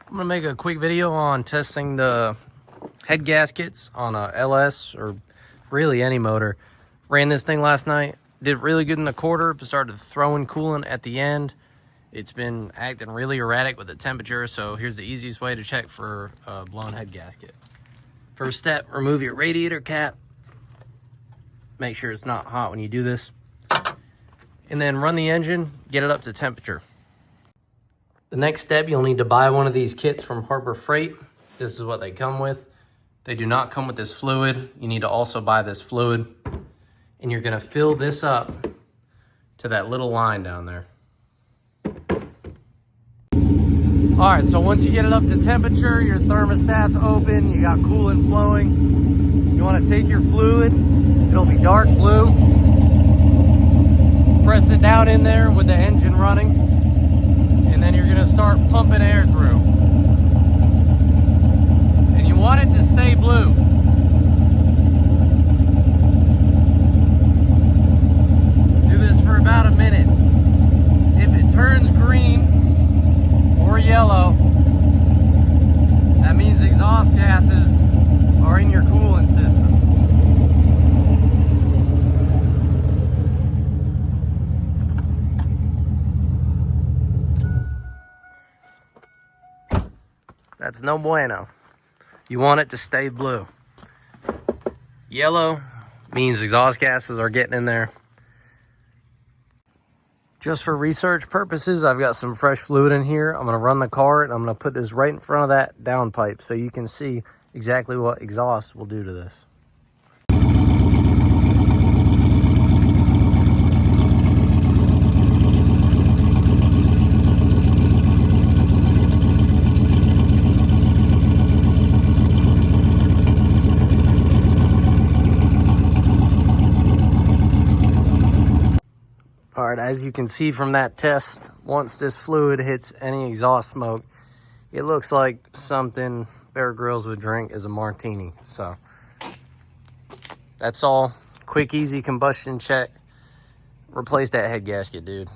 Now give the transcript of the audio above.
I'm gonna make a quick video on testing the head gaskets on a LS or really any motor. Ran this thing last night, did really good in the quarter, but started throwing coolant at the end. It's been acting really erratic with the temperature, so here's the easiest way to check for a blown head gasket. First step, remove your radiator cap. Make sure it's not hot when you do this. And then run the engine, get it up to temperature. The next step, you'll need to buy one of these kits from Harbor Freight. This is what they come with. They do not come with this fluid. You need to also buy this fluid. And you're gonna fill this up to that little line down there. All right, so once you get it up to temperature, your thermostat's open, you got coolant flowing. You wanna take your fluid, it'll be dark blue. Press it down in there with the engine running. And then you're gonna start pumping air through. And you want it to stay blue. Do this for about a minute. If it turns green or yellow, that means exhaust gases are in your coolant system. That's no bueno. You want it to stay blue. Yellow means exhaust gases are getting in there. Just for research purposes, I've got some fresh fluid in here. I'm gonna run the cart and I'm gonna put this right in front of that downpipe so you can see exactly what exhaust will do to this. All right, as you can see from that test, once this fluid hits any exhaust smoke, it looks like something Bear Grylls would drink as a martini. So that's all. Quick, easy combustion check. Replace that head gasket, dude.